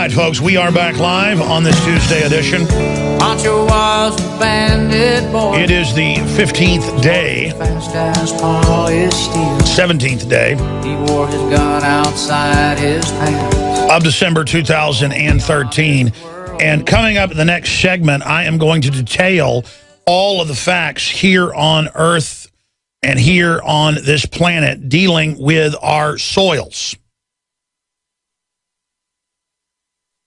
right, folks, we are back live on this Tuesday edition. Pancho was a bandit boy. It is the 15th day, Fast as polished steel. 17th day He wore his gun outside his pants. of December 2013. And coming up in the next segment, I am going to detail all of the facts here on Earth and here on this planet dealing with our soils.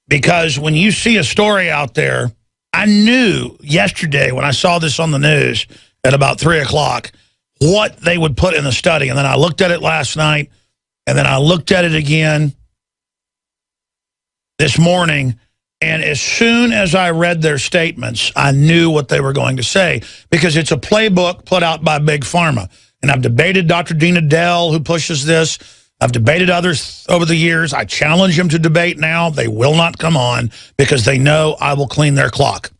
Because when you see a story out there, I knew yesterday when I saw this on the news at about 3 o'clock what they would put in the study. And then I looked at it last night, and then I looked at it again this morning. And as soon as I read their statements, I knew what they were going to say, because it's a playbook put out by Big Pharma. And I've debated Dr. Dean Adele, who pushes this. I've debated others over the years. I challenge them to debate now. They will not come on because they know I will clean their clock.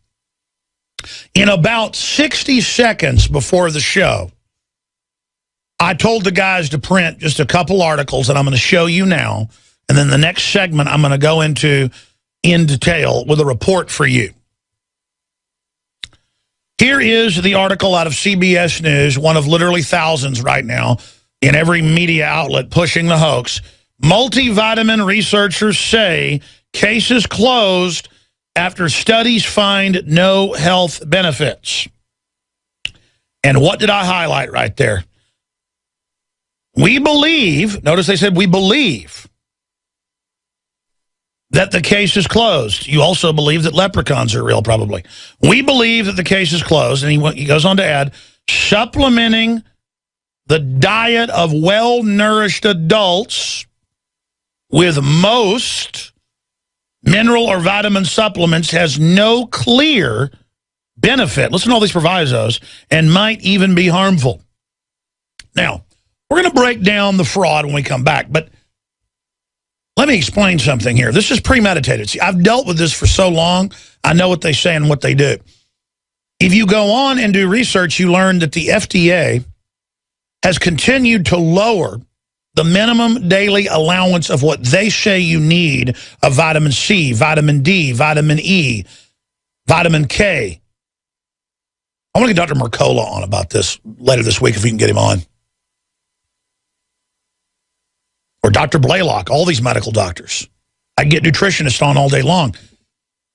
In about 60 seconds before the show, I told the guys to print just a couple articles that I'm going to show you now. And then the next segment I'm going to go into in detail with a report for you. Here is the article out of CBS News, one of literally thousands right now in every media outlet pushing the hoax. Multivitamin researchers say cases closed after studies find no health benefits. And what did I highlight right there? We believe, notice they said we believe, that the case is closed. You also believe that leprechauns are real, probably. We believe that the case is closed. And he goes on to add, supplementing the diet of well-nourished adults with most mineral or vitamin supplements has no clear benefit. Listen to all these provisos, and might even be harmful. Now, we're going to break down the fraud when we come back, but let me explain something here. This is premeditated. See, I've dealt with this for so long, I know what they say and what they do. If you go on and do research, you learn that the FDA has continued to lower the minimum daily allowance of what they say you need of vitamin C, vitamin D, vitamin E, vitamin K. I want to get Dr. Mercola on about this later this week if we can get him on. Or Dr. Blaylock, all these medical doctors. I can get nutritionists on all day long.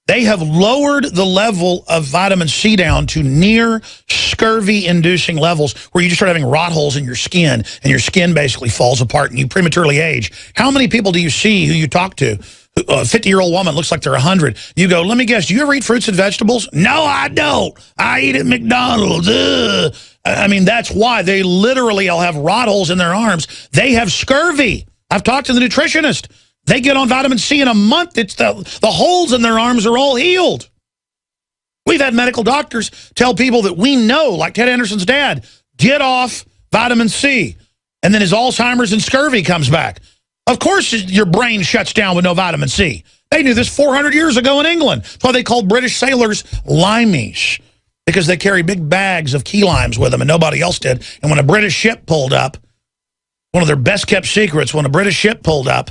They have lowered the level of vitamin C down to near scurvy-inducing levels where you just start having rot holes in your skin, and your skin basically falls apart and you prematurely age. How many people do you see who you talk to? A 50-year-old woman looks like they're 100. You go, let me guess, do you ever eat fruits and vegetables? No, I don't. I eat at McDonald's. Ugh. I mean, that's why they literally all have rot holes in their arms. They have scurvy. I've talked to the nutritionist. They get on vitamin C in a month. It's the holes in their arms are all healed. We've had medical doctors tell people that we know, like Ted Anderson's dad, get off vitamin C. And then his Alzheimer's and scurvy comes back. Of course your brain shuts down with no vitamin C. They knew this 400 years ago in England. That's why they called British sailors limeys, because they carry big bags of key limes with them and nobody else did. And when a British ship pulled up, one of their best kept secrets, when a British ship pulled up,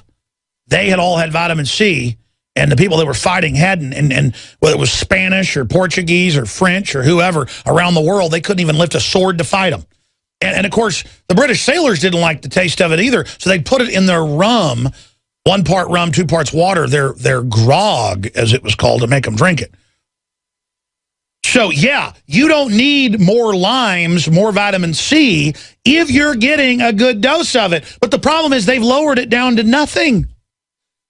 they had all had vitamin C, and the people that were fighting hadn't. And whether it was Spanish or Portuguese or French or whoever around the world, they couldn't even lift a sword to fight them. And of course, the British sailors didn't like the taste of it either, so they put it in their rum, 1 part rum, 2 parts water, their grog, as it was called, to make them drink it. So, yeah, you don't need more limes, more vitamin C, if you're getting a good dose of it. But the problem is they've lowered it down to nothing.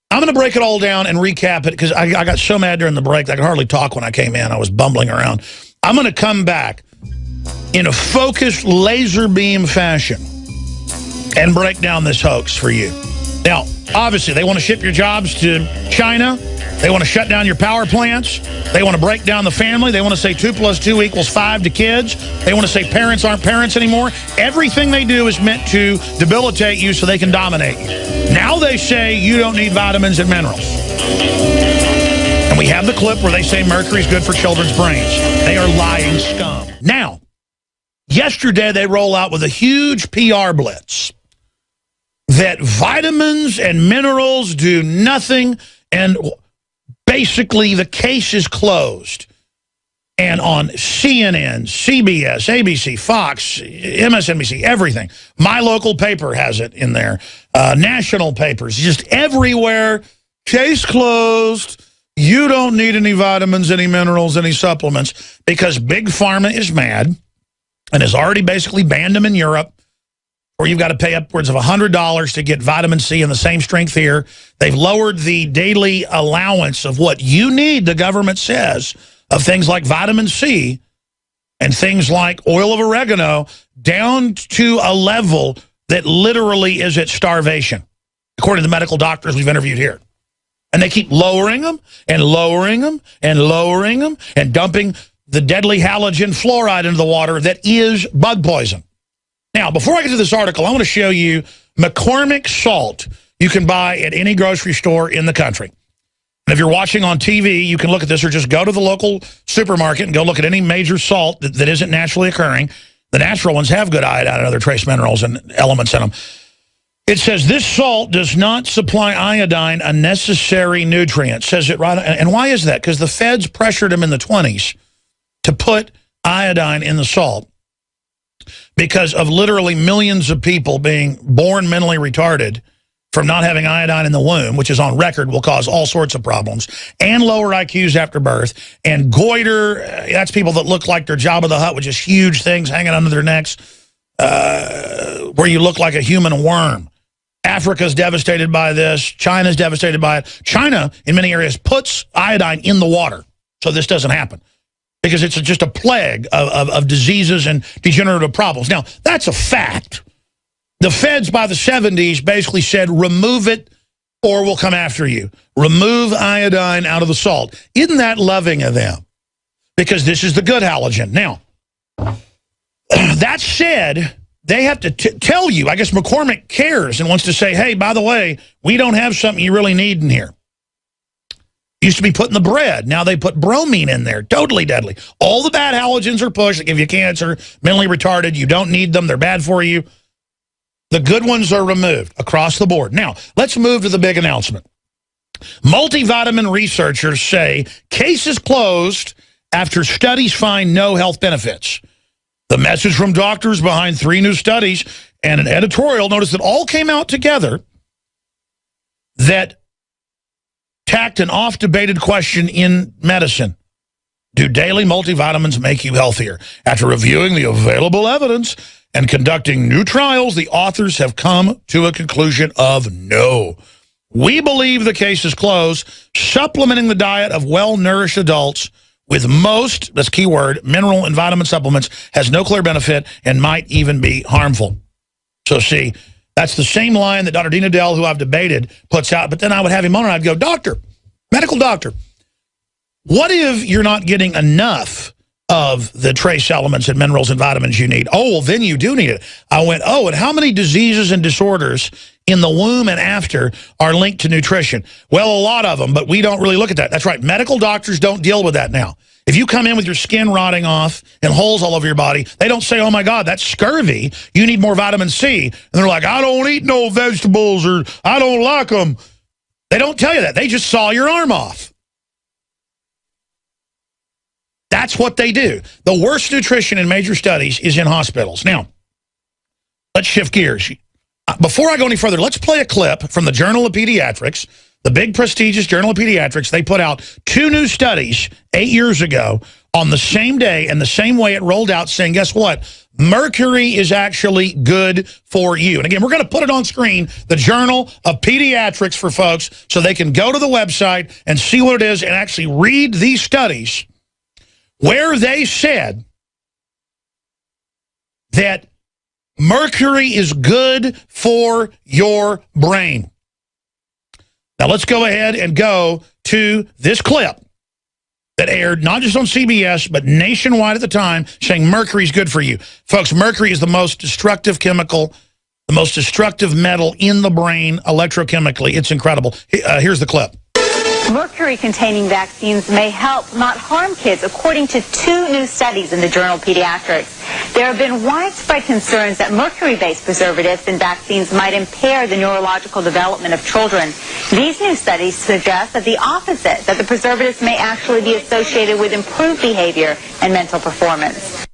I'm going to break it all down and recap it, because I got so mad during the break that I could hardly talk when I came in. I was bumbling around. I'm going to come back in a focused laser beam fashion and break down this hoax for you. Now, obviously, they want to ship your jobs to China. They want to shut down your power plants. They want to break down the family. They want to say 2 + 2 = 5 to kids. They want to say parents aren't parents anymore. Everything they do is meant to debilitate you so they can dominate you. Now they say you don't need vitamins and minerals. And we have the clip where they say mercury is good for children's brains. They are lying scum. Now, yesterday they roll out with a huge PR blitz that vitamins and minerals do nothing. And basically the case is closed. And on CNN, CBS, ABC, Fox, MSNBC, everything. My local paper has it in there. National papers, just everywhere. Case closed. You don't need any vitamins, any minerals, any supplements, because Big Pharma is mad and has already basically banned them in Europe, where you've got to pay upwards of $100 to get vitamin C in the same strength here. They've lowered the daily allowance of what you need, the government says, of things like vitamin C and things like oil of oregano down to a level that literally is at starvation, according to the medical doctors we've interviewed here. And they keep lowering them and lowering them and lowering them and dumping the deadly halogen fluoride into the water that is bug poison. Now, before I get to this article, I want to show you McCormick salt you can buy at any grocery store in the country. And if you're watching on TV, you can look at this, or just go to the local supermarket and go look at any major salt that isn't naturally occurring. The natural ones have good iodine and other trace minerals and elements in them. It says this salt does not supply iodine, a necessary nutrient. Says it right. And why is that? Because the feds pressured them in the 20s to put iodine in the salt because of literally millions of people being born mentally retarded from not having iodine in the womb, which is on record, will cause all sorts of problems, and lower IQs after birth, and goiter, that's people that look like they're Jabba the Hutt with just huge things hanging under their necks, where you look like a human worm. Africa's devastated by this. China's devastated by it. China, in many areas, puts iodine in the water so this doesn't happen, because it's just a plague of diseases and degenerative problems. Now, that's a fact. The feds by the 70s basically said, remove it or we'll come after you. Remove iodine out of the salt. Isn't that loving of them? Because this is the good halogen. Now, that said, they have to tell you, I guess McCormick cares and wants to say, hey, by the way, we don't have something you really need in here. Used to be put in the bread. Now they put bromine in there. Totally deadly. All the bad halogens are pushed. They give you cancer, mentally retarded. You don't need them. They're bad for you. The good ones are removed across the board. Now, let's move to the big announcement. Multivitamin researchers say case is closed after studies find no health benefits. The message from doctors behind 3 new studies and an editorial, notice that all came out together, that tacked an oft-debated question in medicine. Do daily multivitamins make you healthier? After reviewing the available evidence and conducting new trials, the authors have come to a conclusion of no. We believe the case is closed. Supplementing the diet of well-nourished adults with most, that's keyword, mineral and vitamin supplements has no clear benefit and might even be harmful. So see, that's the same line that Dr. Dean Adele, who I've debated, puts out. But then I would have him on and I'd go, doctor, medical doctor, what if you're not getting enough of the trace elements and minerals and vitamins you need? Oh, well, then you do need it. I went, oh, and how many diseases and disorders in the womb and after are linked to nutrition? Well, a lot of them, but we don't really look at that. That's right. Medical doctors don't deal with that now. If you come in with your skin rotting off and holes all over your body, they don't say, oh, my God, that's scurvy. You need more vitamin C. And they're like, I don't eat no vegetables, or I don't like them. They don't tell you that. They just saw your arm off. That's what they do. The worst nutrition in major studies is in hospitals. Now, let's shift gears. Before I go any further, let's play a clip from the Journal of Pediatrics, the big prestigious Journal of Pediatrics. They put out 2 new studies 8 years ago on the same day and the same way it rolled out, saying, guess what? Mercury is actually good for you. And again, we're going to put it on screen, the Journal of Pediatrics, for folks, so they can go to the website and see what it is and actually read these studies, where they said that mercury is good for your brain. Now let's go ahead and go to this clip that aired not just on CBS, but nationwide at the time, saying mercury is good for you. Folks, mercury is the most destructive chemical, the most destructive metal in the brain electrochemically. It's incredible. Here's the clip. Mercury-containing vaccines may help, not harm kids, according to 2 new studies in the journal Pediatrics. There have been widespread concerns that mercury-based preservatives in vaccines might impair the neurological development of children. These new studies suggest that the opposite, that the preservatives may actually be associated with improved behavior and mental performance.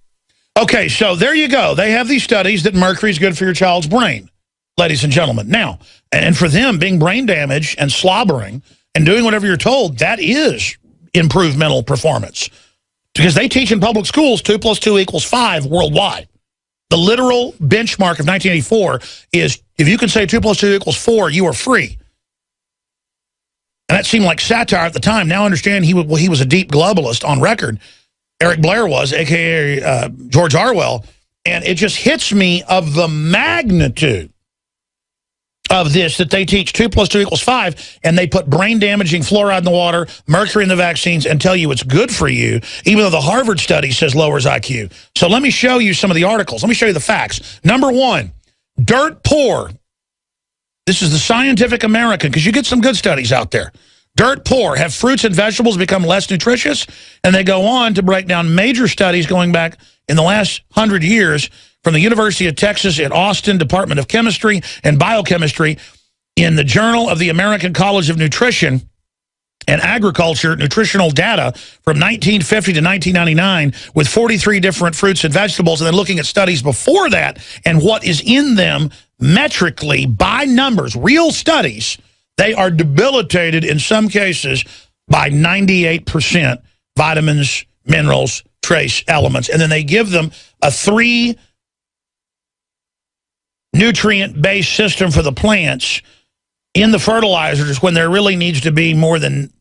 Okay, so there you go. They have these studies that mercury is good for your child's brain, ladies and gentlemen. Now, and for them, being brain damaged and slobbering and doing whatever you're told, that is improved mental performance. Because they teach in public schools 2 + 2 = 5 worldwide. The literal benchmark of 1984 is if you can say 2 + 2 = 4, you are free. And that seemed like satire at the time. Now I understand he was a deep globalist on record. Eric Blair was, a.k.a. George Orwell. And it just hits me of the magnitude of this, that they teach 2 + 2 = 5, and they put brain-damaging fluoride in the water, mercury in the vaccines, and tell you it's good for you, even though the Harvard study says lowers IQ. So let me show you some of the articles. Let me show you the facts. Number 1, dirt poor. This is the Scientific American, because you get some good studies out there. Dirt poor. Have fruits and vegetables become less nutritious? And they go on to break down major studies going back in the last 100 years from the University of Texas at Austin Department of Chemistry and Biochemistry in the Journal of the American College of Nutrition and Agriculture, nutritional data from 1950 to 1999 with 43 different fruits and vegetables, and then looking at studies before that and what is in them metrically by numbers, real studies. They are debilitated in some cases by 98% vitamins, minerals, trace elements. And then they give them a 3 nutrient-based system for the plants in the fertilizers when there really needs to be more than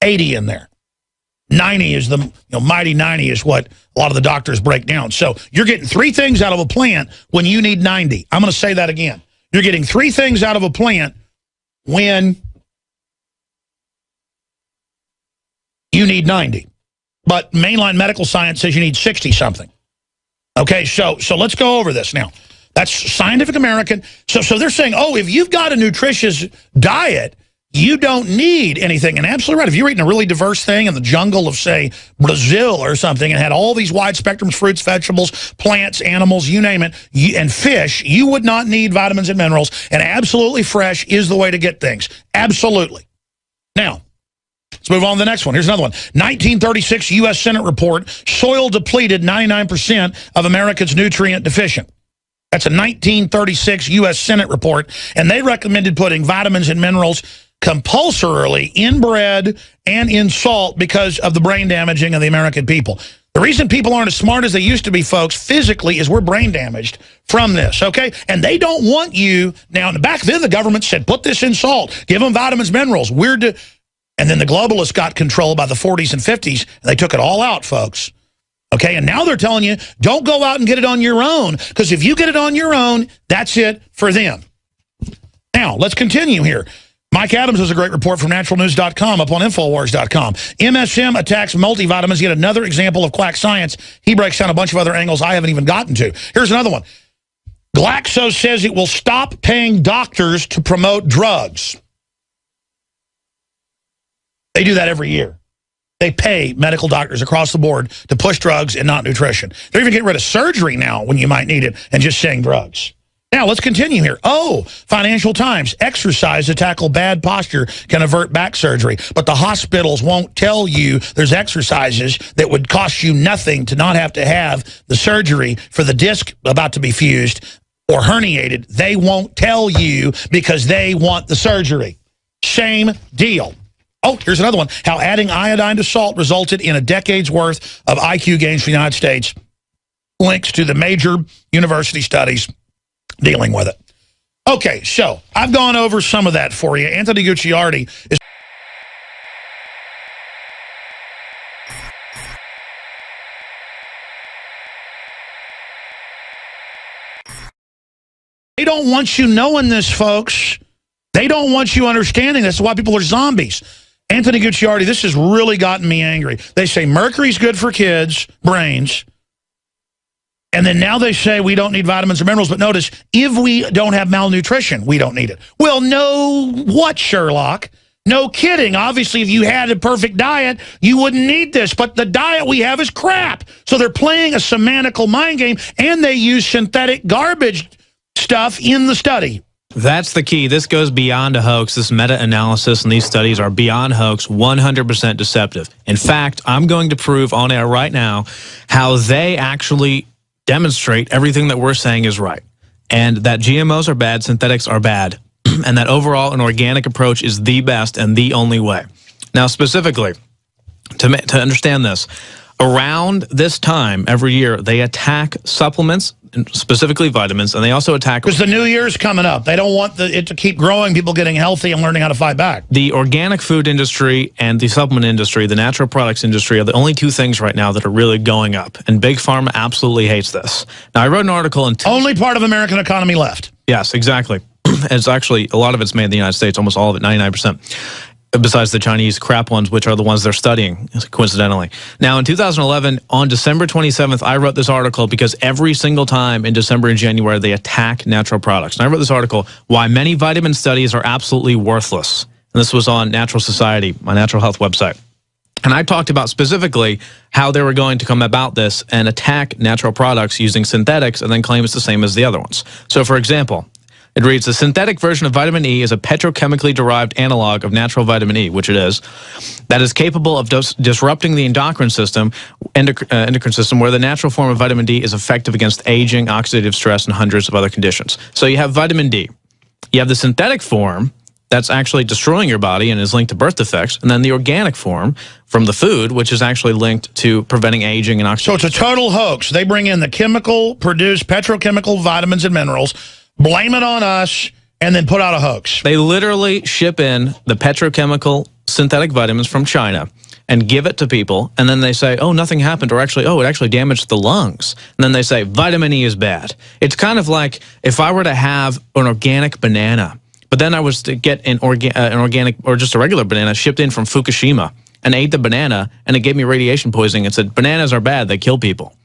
80 in there. 90 is the mighty 90 is what a lot of the doctors break down. So you're getting 3 things out of a plant when you need 90. I'm going to say that again. You're getting 3 things out of a plant when you need 90. But mainline medical science says you need 60-something. Okay, so let's go over this now. That's Scientific American. So they're saying, oh, if you've got a nutritious diet, you don't need anything. And absolutely right. If you're eating a really diverse thing in the jungle of, say, Brazil or something and had all these wide spectrums, fruits, vegetables, plants, animals, you name it, and fish, you would not need vitamins and minerals. And absolutely fresh is the way to get things. Absolutely. Now, let's move on to the next one. Here's another one. 1936 U.S. Senate report, soil depleted, 99% of Americans nutrient deficient. That's a 1936 U.S. Senate report, and they recommended putting vitamins and minerals compulsorily in bread and in salt because of the brain damaging of the American people. The reason people aren't as smart as they used to be, folks, physically, is we're brain damaged from this, okay? And they don't want you, now, in the back then, the government said, put this in salt, give them vitamins, minerals. And then the globalists got control by the 40s and 50s, and they took it all out, folks. Okay, and now they're telling you, don't go out and get it on your own, because if you get it on your own, that's it for them. Now, let's continue here. Mike Adams has a great report from naturalnews.com up on Infowars.com. MSM attacks multivitamins, yet another example of quack science. He breaks down a bunch of other angles I haven't even gotten to. Here's another one. Glaxo says it will stop paying doctors to promote drugs. They do that every year. They pay medical doctors across the board to push drugs and not nutrition. They're even getting rid of surgery now when you might need it and just saying drugs. Now, let's continue here. Oh, Financial Times, exercise to tackle bad posture can avert back surgery. But the hospitals won't tell you there's exercises that would cost you nothing to not have to have the surgery for the disc about to be fused or herniated. They won't tell you because they want the surgery. Same deal. Oh, here's another one. How adding iodine to salt resulted in a decade's worth of IQ gains for the United States. Links to the major university studies dealing with it. Okay, so I've gone over some of that for you. Anthony Gucciardi is... They don't want you knowing this, folks. They don't want you understanding this. That's why people are zombies. Anthony Gucciardi, this has really gotten me angry. They say mercury's good for kids' brains, and then now they say we don't need vitamins or minerals, but notice, if we don't have malnutrition, we don't need it. Well, no what, Sherlock? No kidding. Obviously, if you had a perfect diet, you wouldn't need this. But the diet we have is crap. So they're playing a semantical mind game, and they use synthetic garbage stuff in the study. That's the key. This goes beyond a hoax. This meta-analysis and these studies are beyond hoax, 100% deceptive. In fact, I'm going to prove on air right now how they actually demonstrate everything that we're saying is right. And that GMOs are bad, synthetics are bad, and that overall an organic approach is the best and the only way. Now, specifically, to understand this, around this time every year, they attack supplements, specifically vitamins, and they also attack... Because the new year's coming up. They don't want it to keep growing, people getting healthy and learning how to fight back. The organic food industry and the supplement industry, the natural products industry, are the only two things right now that are really going up. And Big Pharma absolutely hates this. Now, I wrote an article in... Only part of American economy left. Yes, exactly. It's actually, a lot of it's made in the United States, almost all of it, 99%. Besides the Chinese crap ones, which are the ones they're studying, coincidentally. Now, in 2011, on December 27th, I wrote this article because every single time in December and January, they attack natural products. And I wrote this article, Why Many Vitamin Studies Are Absolutely Worthless. And this was on Natural Society, my natural health website. And I talked about specifically how they were going to come about this and attack natural products using synthetics and then claim it's the same as the other ones. So, for example, it reads, the synthetic version of vitamin E is a petrochemically derived analog of natural vitamin E, which it is, that is capable of disrupting the endocrine system, where the natural form of vitamin D is effective against aging, oxidative stress, and hundreds of other conditions. So you have vitamin D. You have the synthetic form that's actually destroying your body and is linked to birth defects, and then the organic form from the food, which is actually linked to preventing aging and oxidative stress. So it's a total hoax. They bring in the chemical-produced petrochemical vitamins and minerals, blame it on us, and then put out a hoax. They literally ship in the petrochemical synthetic vitamins from China and give it to people, and then they say, oh, nothing happened, or actually, oh, it actually damaged the lungs. And then they say, vitamin E is bad. It's kind of like if I were to have an organic banana, but then I was to get an organic or just a regular banana shipped in from Fukushima and ate the banana, and it gave me radiation poisoning and said, bananas are bad, they kill people.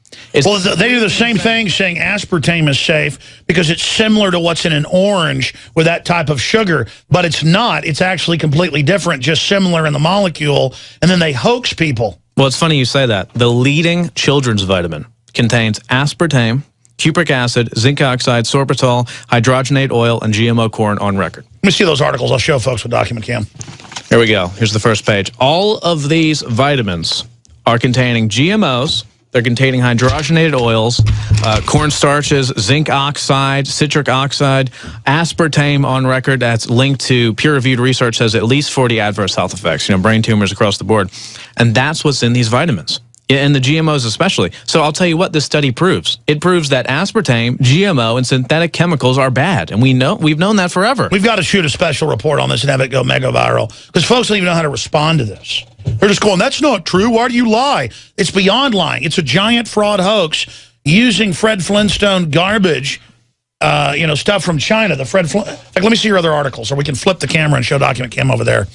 Well, they do the same thing saying aspartame is safe because it's similar to what's in an orange with that type of sugar, but it's not. It's actually completely different, just similar in the molecule, and then they hoax people. Well, it's funny you say that. The leading children's vitamin contains aspartame, cupric acid, zinc oxide, sorbitol, hydrogenated oil, and GMO corn on record. Let me see those articles. I'll show folks with Document Cam. Here we go. Here's the first page. All of these vitamins are containing GMOs. They're containing hydrogenated oils, corn starches, zinc oxide, citric oxide, aspartame on record that's linked to peer-reviewed research says at least 40 adverse health effects, brain tumors across the board. And that's what's in these vitamins, and the GMOs especially. So I'll tell you what this study proves. It proves that aspartame, GMO, and synthetic chemicals are bad. And we've known that forever. We've got to shoot a special report on this and have it go mega viral because folks don't even know how to respond to this. They're just going, that's not true. Why do you lie? It's beyond lying. It's a giant fraud hoax using Fred Flintstone garbage, stuff from China. In fact, let me see your other articles, or we can flip the camera and show Document Cam over there.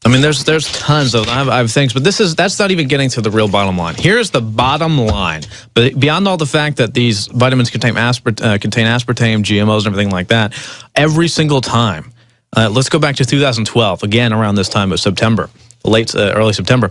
I mean, there's tons of them. I have things, but that's not even getting to the real bottom line. Here's the bottom line. But beyond all the fact that these vitamins contain aspartame, GMOs, and everything like that, every single time. Let's go back to 2012, again around this time of September. Early September,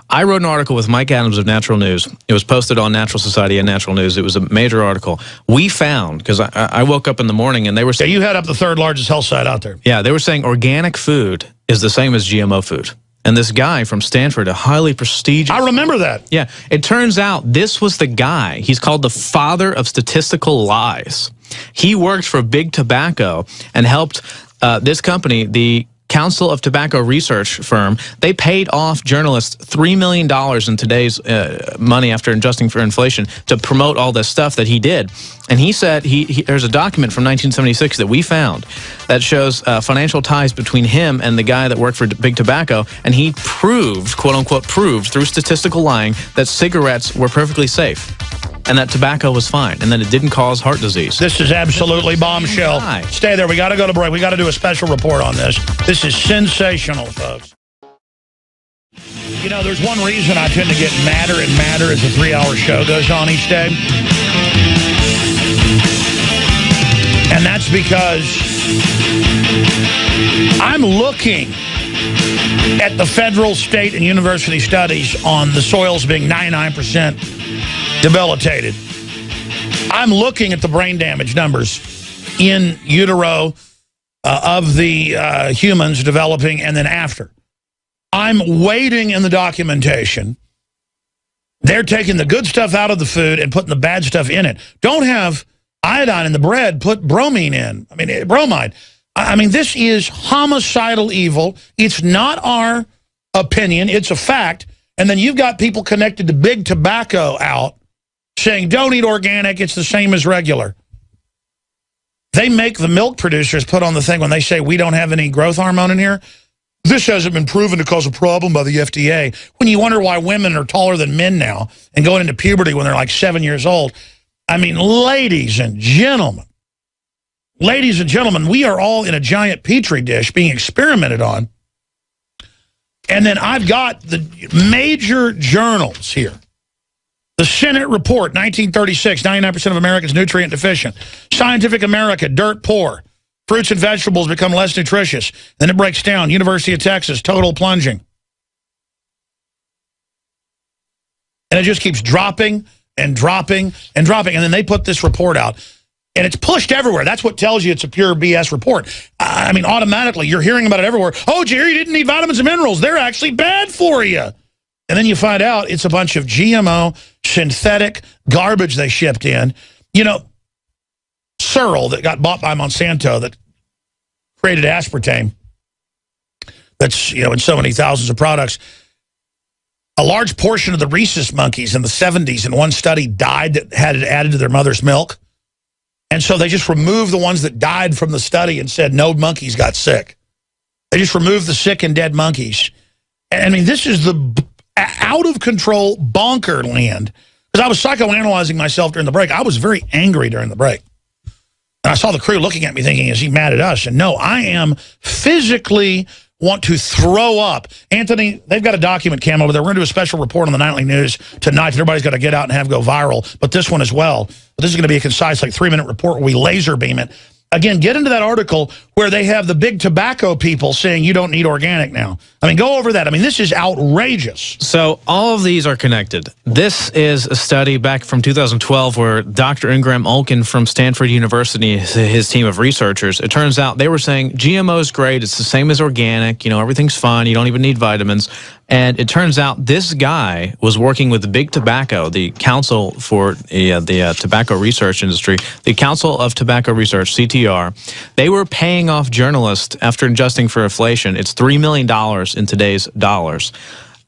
I wrote an article with Mike Adams of Natural News. It was posted on Natural Society and Natural News. It was a major article. We found, because I woke up in the morning and they were saying... Yeah, you had up the third largest health site out there. Yeah, they were saying organic food is the same as GMO food. And this guy from Stanford, a highly prestigious... I remember that. Yeah, it turns out this was the guy. He's called the father of statistical lies. He worked for Big Tobacco and helped this company, the Council of Tobacco Research firm, they paid off journalists $3 million in today's money after adjusting for inflation to promote all this stuff that he did. And he said, there's a document from 1976 that we found that shows financial ties between him and the guy that worked for Big Tobacco, and he proved, quote-unquote proved, through statistical lying that cigarettes were perfectly safe and that tobacco was fine and that it didn't cause heart disease. This is absolutely bombshell. Stay there. We got to go to break. We got to do a special report on this. This is sensational, folks. There's one reason I tend to get madder and madder as the 3-hour show goes on each day. And that's because I'm looking at the federal, state, and university studies on the soils being 99% debilitated. I'm looking at the brain damage numbers in utero of the humans developing and then after. I'm waiting in the documentation. They're taking the good stuff out of the food and putting the bad stuff in it. Don't have iodine in the bread, put bromine in. I mean, bromide. I mean, this is homicidal evil. It's not our opinion. It's a fact. And then you've got people connected to big tobacco out saying, don't eat organic. It's the same as regular. They make the milk producers put on the thing when they say we don't have any growth hormone in here. This hasn't been proven to cause a problem by the FDA. When you wonder why women are taller than men now and going into puberty when they're like 7 years old. I mean, ladies and gentlemen, we are all in a giant petri dish being experimented on. And then I've got the major journals here. The Senate report, 1936, 99% of Americans nutrient deficient. Scientific America, dirt poor. Fruits and vegetables become less nutritious. Then it breaks down. University of Texas, total plunging. And it just keeps dropping and dropping and dropping. And then they put this report out. And it's pushed everywhere. That's what tells you it's a pure BS report. I mean, automatically, you're hearing about it everywhere. Oh, Jerry, you didn't need vitamins and minerals. They're actually bad for you. And then you find out it's a bunch of GMO, synthetic garbage they shipped in. You know, Searle that got bought by Monsanto that created aspartame that's, you know, in so many thousands of products. A large portion of the rhesus monkeys in the 70s in one study died that had it added to their mother's milk. And so they just removed the ones that died from the study and said no monkeys got sick. They just removed the sick and dead monkeys. And I mean, this is the out-of-control bonker land. Because I was psychoanalyzing myself during the break. I was very angry during the break. And I saw the crew looking at me thinking, is he mad at us? And no, I am physically want to throw up. Anthony, they've got a document cam over there. We're going to do a special report on the Nightly News tonight. Everybody's got to get out and have go viral. But this one as well. But this is going to be a concise, like 3-minute report where we laser beam it. Again, get into that article where they have the big tobacco people saying you don't need organic now. I mean, go over that. I mean, this is outrageous. So all of these are connected. This is a study back from 2012 where Dr. Ingram Olkin from Stanford University, his team of researchers, it turns out they were saying GMO is great. It's the same as organic. You know, everything's fine. You don't even need vitamins. And it turns out this guy was working with the Big Tobacco, the Council for the Tobacco Research Industry, the Council of Tobacco Research, CTR. They were paying off journalists after adjusting for inflation. It's $3 million in today's dollars.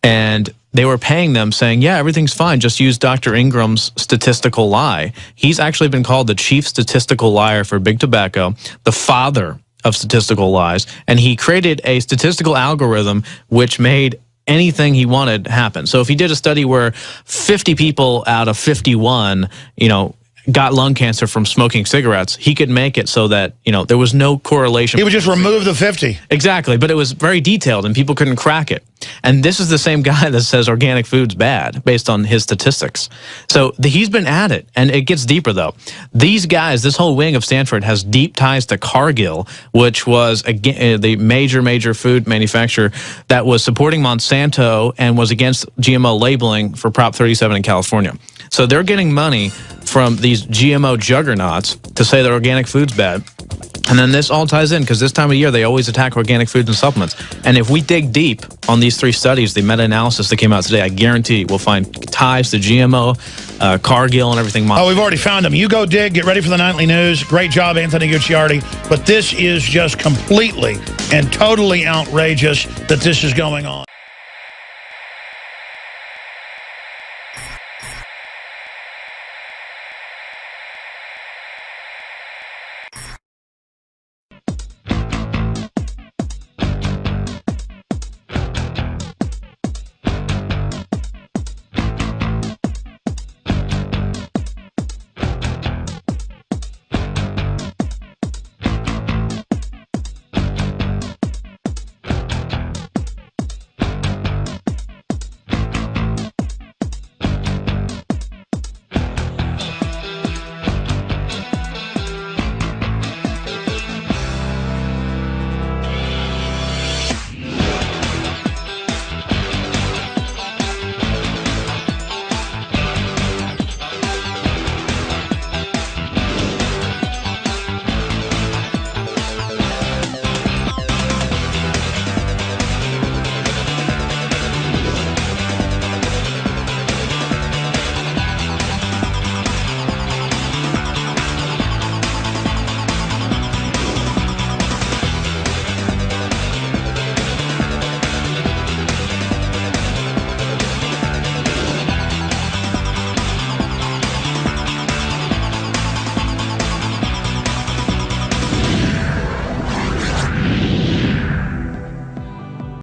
And they were paying them saying, yeah, everything's fine. Just use Dr. Ingram's statistical lie. He's actually been called the chief statistical liar for Big Tobacco, the father of statistical lies. And he created a statistical algorithm which made anything he wanted happen. So if he did a study where 50 people out of 51, you know, got lung cancer from smoking cigarettes, he could make it so that, you know, there was no correlation. He would just remove the 50. Exactly, but it was very detailed and people couldn't crack it. And this is the same guy that says organic food's bad based on his statistics. So he's been at it, and it gets deeper though. These guys, this whole wing of Stanford has deep ties to Cargill, which was the major food manufacturer that was supporting Monsanto and was against GMO labeling for Prop 37 in California. So they're getting money from these GMO juggernauts to say that organic food's bad. And then this all ties in because this time of year, they always attack organic foods and supplements. And if we dig deep on these 3 studies, the meta-analysis that came out today, I guarantee we'll find ties to GMO, Cargill, and everything. Oh, we've already found them. You go dig. Get ready for the Nightly News. Great job, Anthony Gucciardi. But this is just completely and totally outrageous that this is going on.